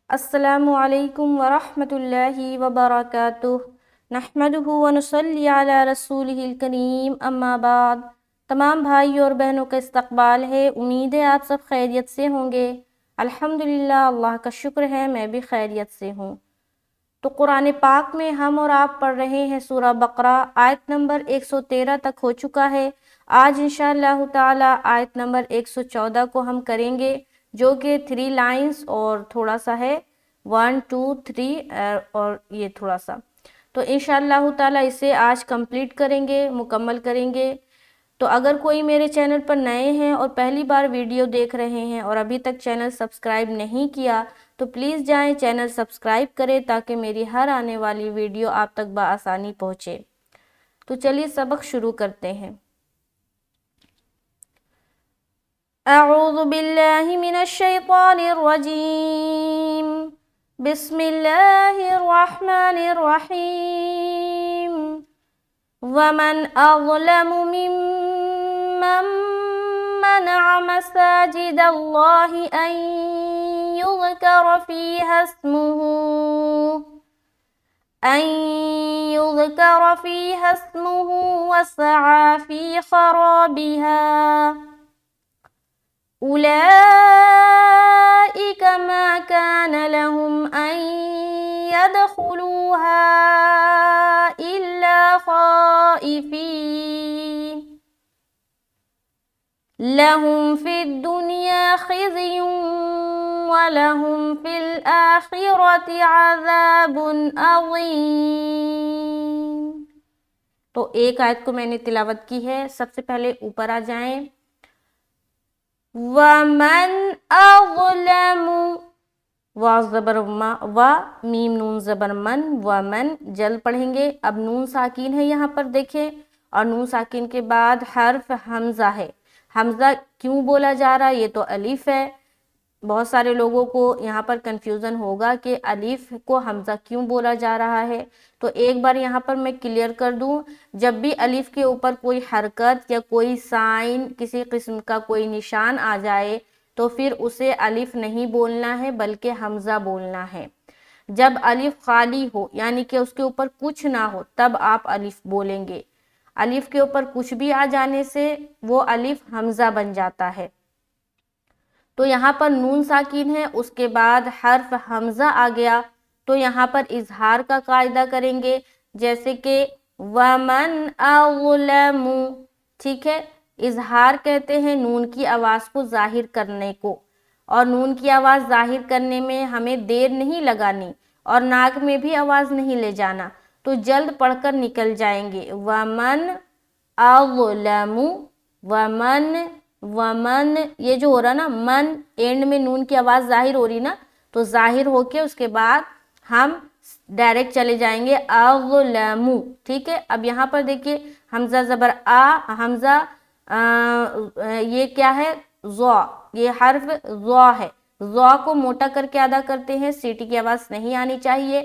السلام علیکم ورحمۃ اللہ وبرکاتہ نحمدہ ونصلی علی رسولہ الکریم اما بعد۔ تمام بھائی اور بہنوں کا استقبال ہے، امید ہے آپ سب خیریت سے ہوں گے۔ الحمدللہ، اللہ کا شکر ہے میں بھی خیریت سے ہوں۔ تو قرآن پاک میں ہم اور آپ پڑھ رہے ہیں سورہ بقرہ، آیت نمبر 113 تک ہو چکا ہے۔ آج انشاءاللہ تعالی آیت نمبر 114 کو ہم کریں گے، جو کہ 3 لائنز اور تھوڑا سا ہے 1 2 3 اور یہ تھوڑا سا، تو انشاءاللہ تعالی اسے آج کمپلیٹ کریں گے، مکمل کریں گے۔ تو اگر کوئی میرے چینل پر نئے ہیں اور پہلی بار ویڈیو دیکھ رہے ہیں اور ابھی تک چینل سبسکرائب نہیں کیا تو پلیز جائیں چینل سبسکرائب کریں تاکہ میری ہر آنے والی ویڈیو آپ تک بآسانی پہنچے۔ تو چلیے سبق شروع کرتے ہیں۔ اعوذ باللہ من الشیطان الرجیم، بسم اللہ الرحمن الرحیم۔ ومن اظلم ممن منع مساجد اللہ ان يذكر فيها اسمه وسعى في خرابها أولئك ما كان لهم أن يدخلوها إلا خائفين لهم في الدنيا خزي وَلَهُمْ فِي الْآخِرَةِ عَذَابٌ عَظِيمٌ۔ تو ایک آیت کو میں نے تلاوت کی ہے، سب سے پہلے اوپر آ جائیں۔ وَمَنْ أَظْلَمُ، واو زبر ما، و میم نون زبر من، ومن جلد پڑھیں گے۔ اب نون ساکین ہے یہاں پر دیکھیں، اور نون ساکین کے بعد حرف حمزہ ہے۔ حمزہ کیوں بولا جا رہا ہے؟ یہ تو الف ہے۔ بہت سارے لوگوں کو یہاں پر کنفیوژن ہوگا کہ الف کو حمزہ کیوں بولا جا رہا ہے، تو ایک بار یہاں پر میں کلیئر کر دوں۔ جب بھی الف کے اوپر کوئی حرکت یا کوئی سائن، کسی قسم کا کوئی نشان آ جائے تو پھر اسے الف نہیں بولنا ہے بلکہ حمزہ بولنا ہے۔ جب الف خالی ہو یعنی کہ اس کے اوپر کچھ نہ ہو تب آپ الف بولیں گے۔ الف کے اوپر کچھ بھی آ جانے سے وہ الف حمزہ بن جاتا ہے۔ تو یہاں پر نون ساکین ہے، اس کے بعد حرف حمزہ آ گیا تو یہاں پر اظہار کا قاعدہ کریں گے، جیسے کہ وَمَنْ أَظْلَمُ، ٹھیک ہے۔ اظہار کہتے ہیں نون کی آواز کو ظاہر کرنے کو، اور نون کی آواز ظاہر کرنے میں ہمیں دیر نہیں لگانی اور ناک میں بھی آواز نہیں لے جانا، تو جلد پڑھ کر نکل جائیں گے۔ وَمَنْ أَظْلَمُ، ومن یہ جو ہو رہا نا، من اینڈ میں نون کی آواز ظاہر ہو رہی نا، تو ظاہر ہو کے اس کے بعد ہم ڈائریکٹ چلے جائیں گے اظلم، ٹھیک ہے۔ اب یہاں پر دیکھیے حمزہ زبر آ، حمزہ یہ کیا ہے؟ ضا، یہ حرف ضا ہے۔ ضا کو موٹا کر کے ادا کرتے ہیں، سیٹی کی آواز نہیں آنی چاہیے۔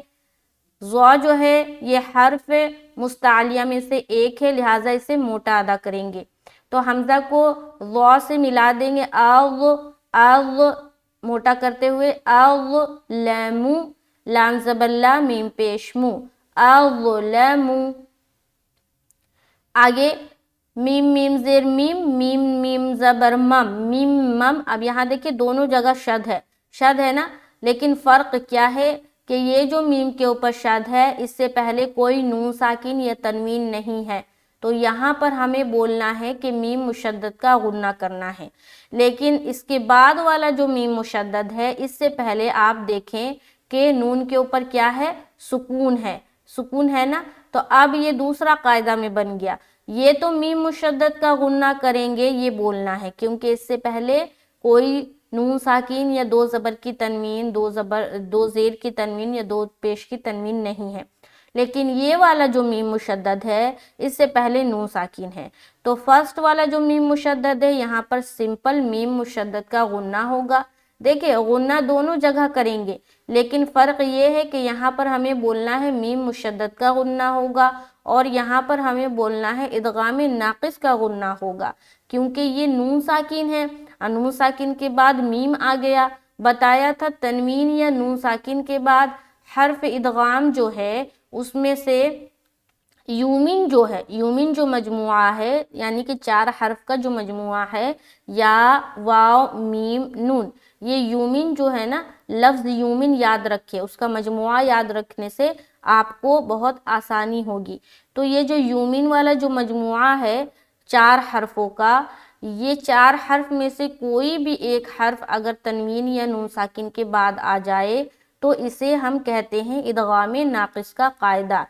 ضا جو ہے یہ حرف مستعلیہ میں سے ایک ہے، لہٰذا اسے موٹا ادا کریں گے۔ تو حمزہ کو ضا سے ملا دیں گے، اغ موٹا کرتے ہوئے، اظلم، لام زبر لا، میم پیش مو، اظلم۔ آگے میم میم زیر میم، میم میم زبر مم، میم مم۔ اب یہاں دیکھیں دونوں جگہ شد ہے، شد ہے نا، لیکن فرق کیا ہے کہ یہ جو میم کے اوپر شد ہے اس سے پہلے کوئی نون ساکن یا تنوین نہیں ہے، تو یہاں پر ہمیں بولنا ہے کہ میم مشدد کا غنہ کرنا ہے۔ لیکن اس کے بعد والا جو میم مشدد ہے اس سے پہلے آپ دیکھیں کہ نون کے اوپر کیا ہے؟ سکون ہے، سکون ہے نا، تو اب یہ دوسرا قاعدہ میں بن گیا۔ یہ تو میم مشدد کا غنہ کریں گے، یہ بولنا ہے، کیونکہ اس سے پہلے کوئی نون ساکین یا دو زبر کی تنوین، دو زیر کی تنوین یا دو پیش کی تنوین نہیں ہے۔ لیکن یہ والا جو میم مشدد ہے اس سے پہلے نون ساکین ہے، تو فرسٹ والا جو میم مشدد ہے یہاں پر سمپل میم مشدد کا غنہ ہوگا۔ دیکھیں غنہ دونوں جگہ کریں گے، لیکن فرق یہ ہے کہ یہاں پر ہمیں بولنا ہے میم مشدد کا غنہ ہوگا، اور یہاں پر ہمیں بولنا ہے ادغام ناقص کا غنہ ہوگا، کیونکہ یہ نون ساکین ہے، نون ساکین کے بعد میم آ گیا، بتایا تھا تنوین یا نون ساکن کے بعد حرف ادغام جو ہے اس میں سے یومن جو ہے، یومن جو مجموعہ ہے یعنی کہ 4 حرف کا جو مجموعہ ہے، یا واو میم نون، یہ یومن جو ہے نا، لفظ یومن یاد رکھے، اس کا مجموعہ یاد رکھنے سے آپ کو بہت آسانی ہوگی۔ تو یہ جو یومن والا جو مجموعہ ہے 4 حرفوں کا، یہ 4 حرف میں سے کوئی بھی ایک حرف اگر تنوین یا نون ساکن کے بعد آ جائے تو اسے ہم کہتے ہیں ادغام ناقص کا قاعدہ۔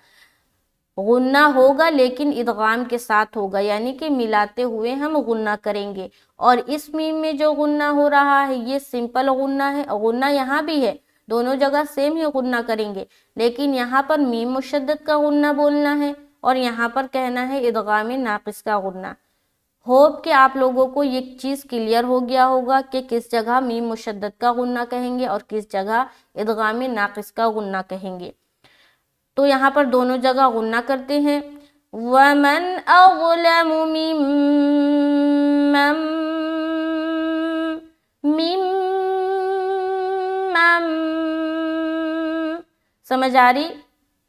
غنہ ہوگا لیکن ادغام کے ساتھ ہوگا، یعنی کہ ملاتے ہوئے ہم غنہ کریں گے۔ اور اس میم میں جو غنہ ہو رہا ہے یہ سمپل غنہ ہے، غنہ یہاں بھی ہے، دونوں جگہ سیم ہی غنہ کریں گے، لیکن یہاں پر میم مشدد کا غنہ بولنا ہے اور یہاں پر کہنا ہے ادغام ناقص کا غنہ۔ ہوپ کہ آپ لوگوں کو یہ چیز کلیئر ہو گیا ہوگا کہ کس جگہ میم مشدد کا غنہ کہیں گے اور کس جگہ ادغام ناقص کا غنہ کہیں گے۔ تو یہاں پر دونوں جگہ غنہ کرتے ہیں۔ وَمَنْ أَظْلَمُ مِمَّن سمجھ آ رہی؟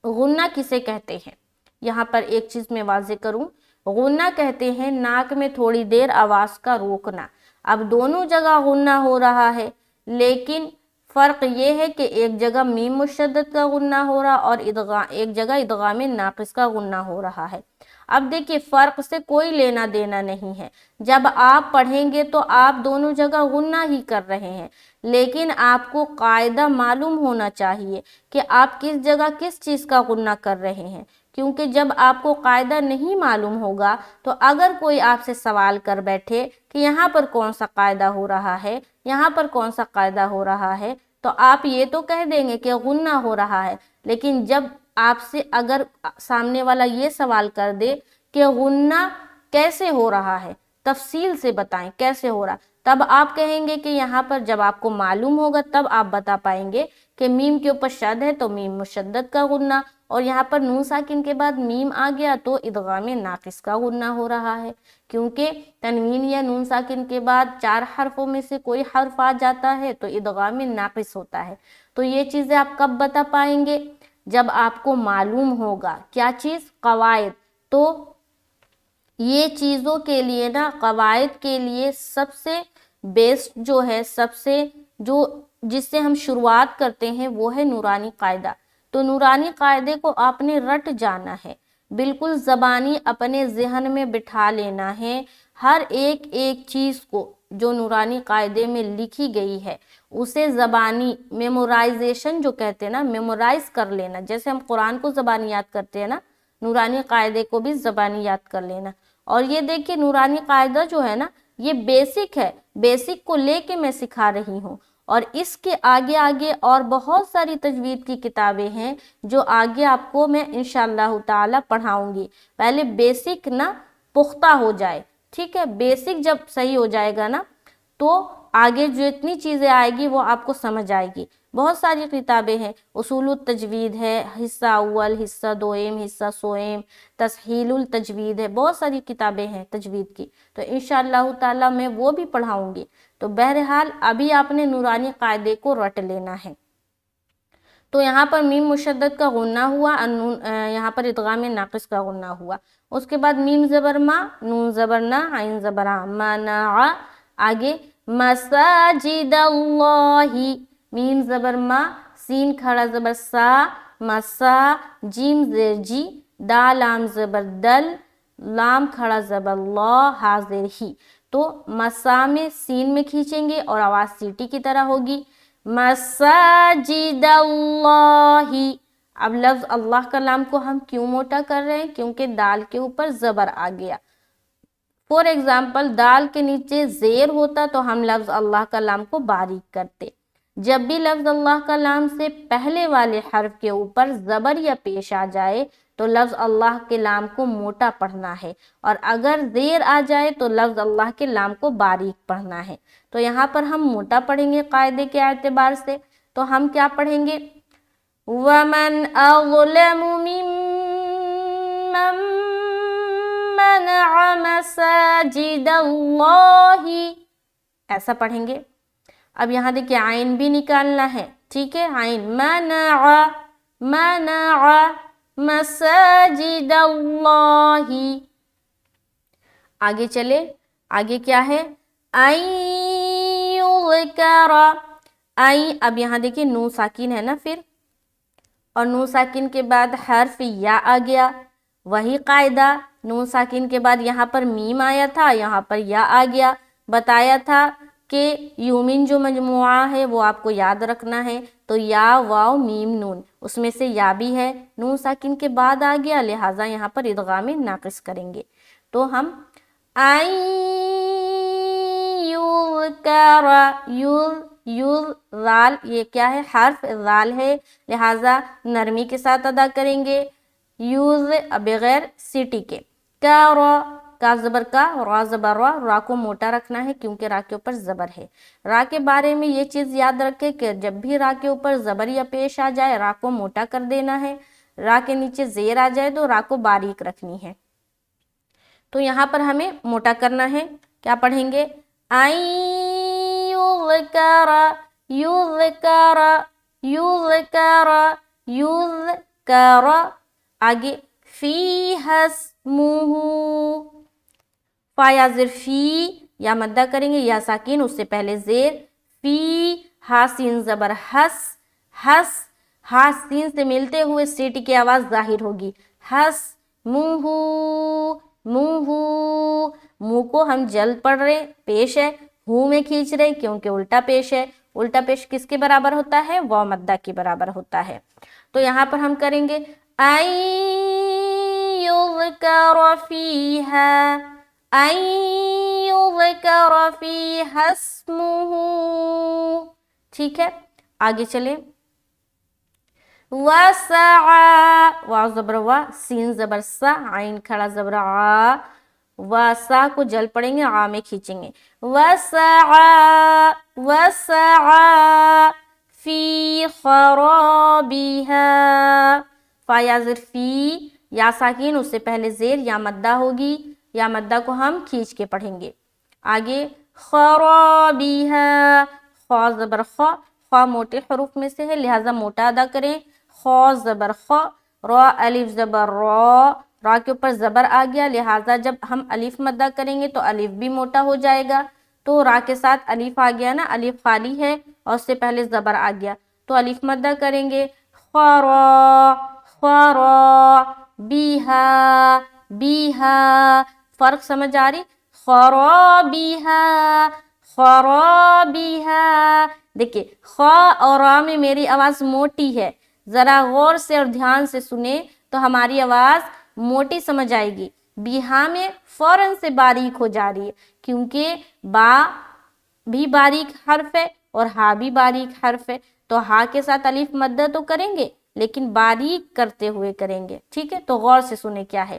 غنہ کسے کہتے ہیں؟ یہاں پر ایک چیز میں واضح کروں، غنہ کہتے ہیں ناک میں تھوڑی دیر آواز کا روکنا۔ اب دونوں جگہ غنہ ہو رہا ہے، لیکن فرق یہ ہے کہ ایک جگہ میم مشدد کا غنہ ہو رہا اور ایک جگہ ادغام ناقص کا غنہ ہو رہا ہے۔ اب دیکھیے فرق سے کوئی لینا دینا نہیں ہے، جب آپ پڑھیں گے تو آپ دونوں جگہ غنہ ہی کر رہے ہیں، لیکن آپ کو قاعدہ معلوم ہونا چاہیے کہ آپ کس جگہ کس چیز کا غنہ کر رہے ہیں، کیونکہ جب آپ کو قاعدہ نہیں معلوم ہوگا تو اگر کوئی آپ سے سوال کر بیٹھے کہ یہاں پر کون سا قاعدہ ہو رہا ہے، یہاں پر کون سا قاعدہ ہو رہا ہے، تو آپ یہ تو کہہ دیں گے کہ غنہ ہو رہا ہے، لیکن جب آپ سے اگر سامنے والا یہ سوال کر دے کہ غنہ کیسے ہو رہا ہے، تفصیل سے بتائیں کیسے ہو رہا، تب آپ کہیں گے کہ یہاں پر جب آپ کو معلوم ہوگا تب آپ بتا پائیں گے کہ میم کے اوپر شد ہے تو میم مشدد کا غنہ، اور یہاں پر نون ساکن کے بعد میم آ گیا تو ادغام ناقص کا غنہ ہو رہا ہے، کیونکہ تنوین یا نون ساکن کے بعد 4 حرفوں میں سے کوئی حرف آ جاتا ہے تو ادغام ناقص ہوتا ہے۔ تو یہ چیزیں آپ کب بتا پائیں گے؟ جب آپ کو معلوم ہوگا کیا چیز؟ قواعد۔ تو یہ چیزوں کے لیے نا، قواعد کے لیے سب سے بیسٹ جو ہے، سب سے جس سے ہم شروعات کرتے ہیں وہ ہے نورانی قاعدہ۔ تو نورانی قاعدے کو آپ نے رٹ جانا ہے، بالکل زبانی اپنے ذہن میں بٹھا لینا ہے، ہر ایک چیز کو جو نورانی قاعدے میں لکھی گئی ہے اسے زبانی میمورائزیشن جو کہتے ہیں نا، میمورائز کر لینا، جیسے ہم قرآن کو زبانی یاد کرتے ہیں نا، نورانی قاعدے کو بھی زبانی یاد کر لینا۔ اور یہ دیکھیں نورانی قاعدہ جو ہے نا یہ بیسک ہے، بیسک کو لے کے میں سکھا رہی ہوں، اور اس کے آگے اور بہت ساری تجوید کی کتابیں ہیں جو آگے آپ کو میں انشاءاللہ تعالی پڑھاؤں گی۔ پہلے بیسک نا پختہ ہو جائے، ٹھیک ہے، بیسک جب صحیح ہو جائے گا نا تو آگے جو اتنی چیزیں آئے گی وہ آپ کو سمجھ آئے گی۔ بہت ساری کتابیں ہیں، اصول التجوید ہے، حصہ اول، حصہ دوئم، حصہ سوئم، تسہیل التجوید ہے، بہت ساری کتابیں ہیں تجوید کی، تو انشاءاللہ تعالی میں وہ بھی پڑھاؤں گی۔ تو بہرحال ابھی آپ نے نورانی قاعدے کو رٹ لینا ہے۔ تو یہاں پر میم مشدد کا غنہ ہوا، یہاں پر ادغام ناقص کا غنہ ہوا، اس کے بعد میم زبر ما، نون زبر نا، عین زبر ع، منع، آگے مساجد اللہ، میم زبر ما، سین کھڑا زبر سا، مسا، جیم زیر جی، دال لام زبر دل، لام کھڑا زبر لا، حاضر ہی۔ تو مسا میں سین میں کھینچیں گے اور آواز سیٹی کی طرح ہوگی، مساجد اللہ۔ اب لفظ اللہ کا لام کو ہم کیوں موٹا کر رہے ہیں؟ کیونکہ دال کے اوپر زبر آ گیا۔ فور ایگزامپل دال کے نیچے زیر ہوتا تو ہم لفظ اللہ کا لام کو باریک کرتے۔ جب بھی لفظ اللہ کا لام سے پہلے والے حرف کے اوپر زبر یا پیش آ جائے تو لفظ اللہ کے لام کو موٹا پڑھنا ہے، اور اگر زیر آ جائے تو لفظ اللہ کے لام کو باریک پڑھنا ہے۔ تو یہاں پر ہم موٹا پڑھیں گے قاعدے کے اعتبار سے، تو ہم کیا پڑھیں گے؟ وَمَنْ أَظْلَمُ مِمَّن مَّنَعَ مَسَاجِدَ اللَّهِ، ایسا پڑھیں گے۔ اب یہاں دیکھیے عین بھی نکالنا ہے، ٹھیک ہے، عین منع منع مساجد اللہ. آگے چلے، آگے کیا ہے، یذکر اب یہاں دیکھیے نون ساکن ہے نا پھر، اور نون ساکن کے بعد حرف یا آ گیا، وہی قاعدہ، نون ساکن کے بعد یہاں پر میم آیا تھا، یہاں پر یا آ گیا. بتایا تھا کہ یومن جو مجموعہ ہے وہ آپ کو یاد رکھنا ہے، تو یا واو میم نون، اس میں سے یا بھی ہے، نون ساکن کے بعد آ گیا، لہٰذا یہاں پر ادغام ناقص کریں گے. تو ہم یذکر ذال، یہ کیا ہے، حرف ذال ہے، لہٰذا نرمی کے ساتھ ادا کریں گے. بغیر سیٹی کے. کا زبر کا، را زبر را کو موٹا رکھنا ہے کیونکہ را کے اوپر زبر ہے. را کے بارے میں یہ چیز یاد رکھے کہ جب بھی را کے اوپر زبر یا پیش آ جائے را کو موٹا کر دینا ہے، را کے نیچے زیر آ جائے تو را کو باریک رکھنی ہے. تو یہاں پر ہمیں موٹا کرنا ہے. کیا پڑھیں گے، یذکر یذکر یذکر یذکر. آگے فیہ اسمہ، فا یا زیر فی، یا مدہ کریں گے، یا ساکین اس سے پہلے زیر، فی ہا سین زبر ہس، ہس ہا سین سے ملتے ہوئے سیٹی کی آواز ظاہر ہوگی، ہس منہ، منہ، منہ کو ہم جلد پڑھ رہے، پیش ہے، ہوں میں کھینچ رہے کیونکہ الٹا پیش ہے. الٹا پیش کس کے برابر ہوتا ہے، واو مدہ کے برابر ہوتا ہے. تو یہاں پر ہم کریں گے یذکر فیہا، یذکر فیہا اسمہ. ٹھیک ہے، آگے چلیں. وسعا، واو زبر وا، سین زبر سا، عین کھڑا زبر آ، وسا کو جل پڑیں گے، آ میں کھینچیں گے. وسعا وسعا فی خرابها، فا یا زیر فی، یا ساکین اس سے پہلے زیر، یا مدہ ہوگی، یا مدہ کو ہم کھینچ کے پڑھیں گے. آگے خرابها، خا زبر خا، خا موٹے حروف میں سے ہے لہٰذا موٹا ادا کریں، خا زبر خا، را الف زبر را، را کے اوپر زبر آ گیا لہٰذا جب ہم الف مدہ کریں گے تو الف بھی موٹا ہو جائے گا. تو را کے ساتھ الف آ گیا نا، الف خالی ہے اور اس سے پہلے زبر آ گیا تو الف مدہ کریں گے. خرا خرا بیہا بیہا، فرق سمجھ آ رہی، خرابیہا خرابیہا. دیکھیے خا اور را میں میری آواز موٹی ہے، ذرا غور سے اور دھیان سے سنیں تو ہماری آواز موٹی سمجھ آئے گی. بیہا میں فوراً سے باریک ہو جا رہی ہے کیونکہ با بھی باریک حرف ہے اور ہا بھی باریک حرف ہے، تو ہا کے ساتھ الف مدہ تو کریں گے لیکن باریک کرتے ہوئے کریں گے. ٹھیک ہے، تو غور سے سنیں کیا ہے.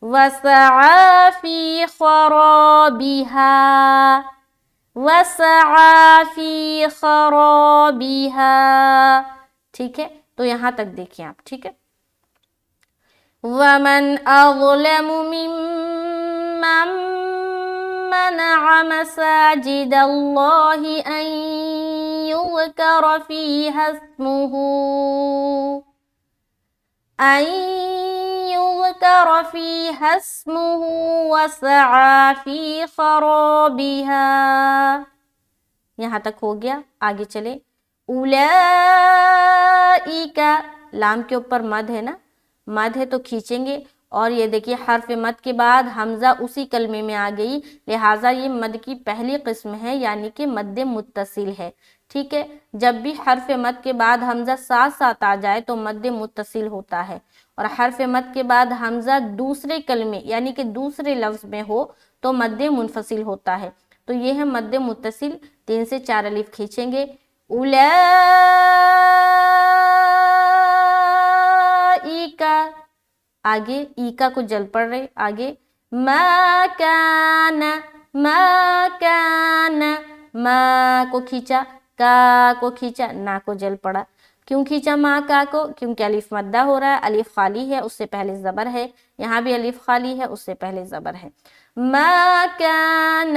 وسعا فی خرابها، وسعا فی خرابها. ٹھیک ہے، تو یہاں تک دیکھیں آپ. ٹھیک ہے، وَمَنْ أَظْلَمُ مِمَّنْ مَنَعَ مَسَاجِدَ اللَّهِ أَنْ يُذْكَرَ فِيهَا اسْمُهُ وَسَعَى فِي خَرَابِهَا. یہاں تک ہو گیا، آگے چلے. اولئک، لام کے اوپر مد ہے نا، مد ہے تو کھینچیں گے، اور یہ دیکھیے حرف مد کے بعد حمزہ اسی کلمے میں آ گئی لہٰذا یہ مد کی پہلی قسم ہے یعنی کہ مد متصل ہے. ٹھیک ہے، جب بھی حرف مد کے بعد حمزہ ساتھ ساتھ آ جائے تو مد متصل ہوتا ہے، اور حرف مد کے بعد حمزہ دوسرے کلمے یعنی کہ دوسرے لفظ میں ہو تو مد منفصل ہوتا ہے. تو یہ ہے مد متصل، 3 سے 4 الف کھینچیں گے. اولئک، آگے ایکا کو جل پڑ رہے، آگے ما کان، ما کان، ما کو کھینچا، کا کو کھینچا، نا کو جل پڑا. کیوں کھینچا ما کا کو، کیونکہ الف مدہ ہو رہا ہے، الف خالی ہے اس سے پہلے زبر ہے، یہاں بھی الف خالی ہے اس سے پہلے زبر ہے. ما کان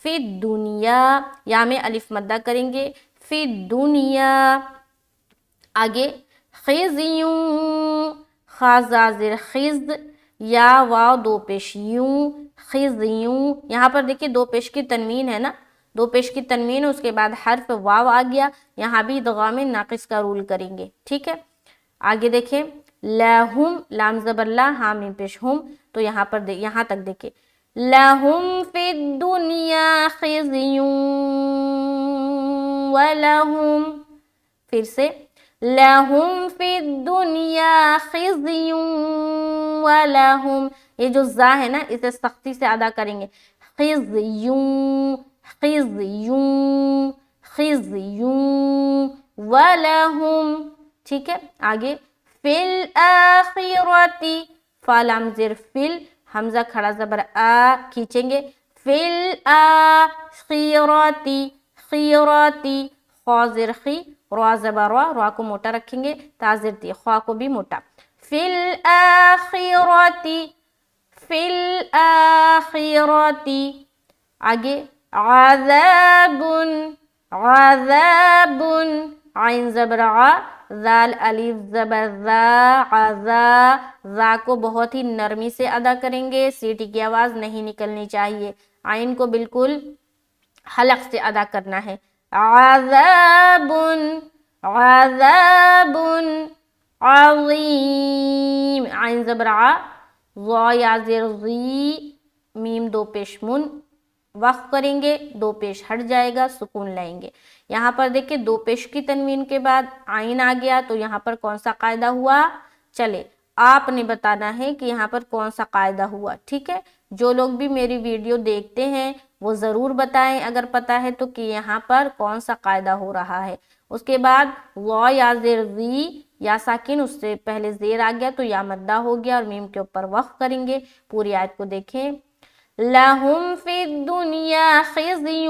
فی دنیا، یا میں الف مدہ کریں گے، فی دنیا۔ آگے خزیوں، خا زازر خز، یا واو دو پیش یوں، خزیوں۔ یہاں پر دیکھیں دو پیش کی تنوین ہے نا، دو پیش کی تنوین، اس کے بعد حرف واو آ گیا، یہاں بھی ادغام ناقص کا رول کریں گے، ٹھیک ہے۔ آگے دیکھیں لہم، لام زبر لا، ہاں میم پیش ہم، تو یہاں پر یہاں تک دیکھیں لہم فی الدنیا خزی ولہم، پھر سے لہم فی الدنیا خزی ولہم، یہ جو زا ہے نا اسے سختی سے ادا کریں گے، خزیوں خزیوں خزیوں ولہم، ٹھیک ہے۔ آگے فی الآخرتی، فا لام زیر فل، حمزہ کھڑا زبر آ کھینچیں گے، فی الآخرتی خیراتی، خوا زیر خی، را زبر را کو موٹا رکھیں گے، تا زیر تی، خوا کو بھی موٹا، فی الآخرتی فی الآخرتی۔ آگے عذاب، عذاب، عین زبر ع، ذال الف زبر ذا، عذا، ذا کو بہت ہی نرمی سے ادا کریں گے، سیٹی کی آواز نہیں نکلنی چاہیے، عین کو بالکل حلق سے ادا کرنا ہے، عذاب عذاب عظیم، عین زبر ع، ضا یا زیر ضی، میم دو پیش من، وقف کریں گے، دو پیش ہٹ جائے گا، سکون لائیں گے۔ یہاں پر دیکھیں دو پیش کی تنوین کے بعد عین آ گیا، تو یہاں پر کون سا قاعدہ ہوا، چلے آپ نے بتانا ہے کہ یہاں پر کون سا قاعدہ ہوا، ٹھیک ہے۔ جو لوگ بھی میری ویڈیو دیکھتے ہیں وہ ضرور بتائیں اگر پتہ ہے تو کہ یہاں پر کون سا قاعدہ ہو رہا ہے۔ اس کے بعد وا یا زیر ذی، یا ساکن، اس سے پہلے زیر آ گیا تو یا مدہ ہو گیا اور میم کے اوپر وقف کریں گے۔ پوری آیت کو دیکھیں، لہم فی الدنیا خزی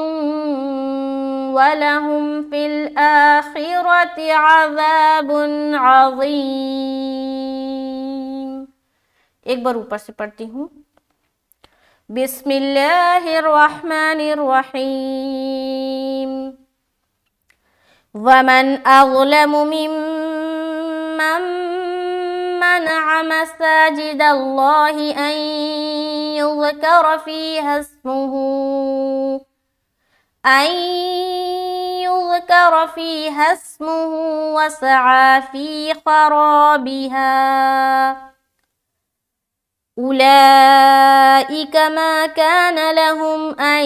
وَلَهُمْ فِي الْآخِرَةِ عَذَابٌ عَظِيمٌ۔ ایک بار اوپر سے پڑھتی ہوں، بسم اللہ الرحمن الرحیم، وَمَنْ أَظْلَمُ مِمَّنْ مَنَعَ مَسَاجِدَ اللَّهِ أَنْ يُذْكَرَ فِيهَا اسْمُهُ وَسَعَى فِي خَرَابِهَا، أُولَئِكَ مَا كَانَ لَهُمْ أَنْ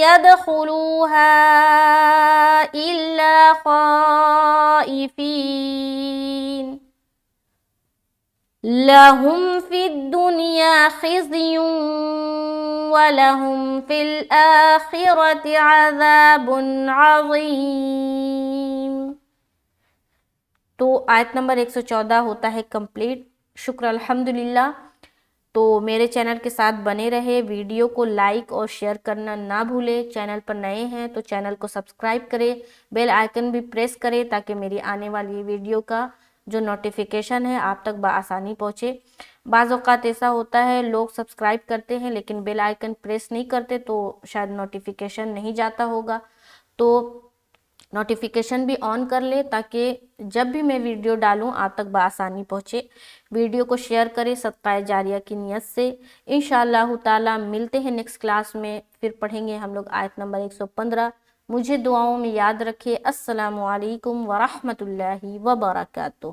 يَدْخُلُوهَا إِلَّا خَائِفِينَ، لَهُمْ فِي الدُّنْيَا خِزْيٌ وَلَهُمْ فِي الْآخِرَةِ عَذَابٌ عَظِيمٌ۔ تو آیت نمبر 114 ہوتا ہے کمپلیٹ، شکر الحمدللہ۔ تو میرے چینل کے ساتھ بنے رہے، ویڈیو کو لائک اور شیئر کرنا نہ بھولے، چینل پر نئے ہیں تو چینل کو سبسکرائب کرے، بیل آئیکن بھی پریس کرے تاکہ میری آنے والی ویڈیو کا جو نوٹیفیکیشن ہے آپ تک بآسانی پہنچے۔ بعض اوقات ایسا ہوتا ہے لوگ سبسکرائب کرتے ہیں لیکن بیل آئیکن پریس نہیں کرتے تو شاید نوٹیفیکیشن نہیں جاتا ہوگا، تو نوٹیفیکیشن بھی آن کر لے تاکہ جب بھی میں ویڈیو ڈالوں آپ تک بآسانی پہنچے۔ ویڈیو کو شیئر کریں صدقہ جاریہ کی نیت سے۔ انشاءاللہ تعالی ملتے ہیں نیکسٹ کلاس میں، پھر پڑھیں گے ہم لوگ آیت نمبر 115۔ مجھے دعاؤں میں یاد رکھے۔ السلام علیکم ورحمۃ اللہ وبرکاتہ۔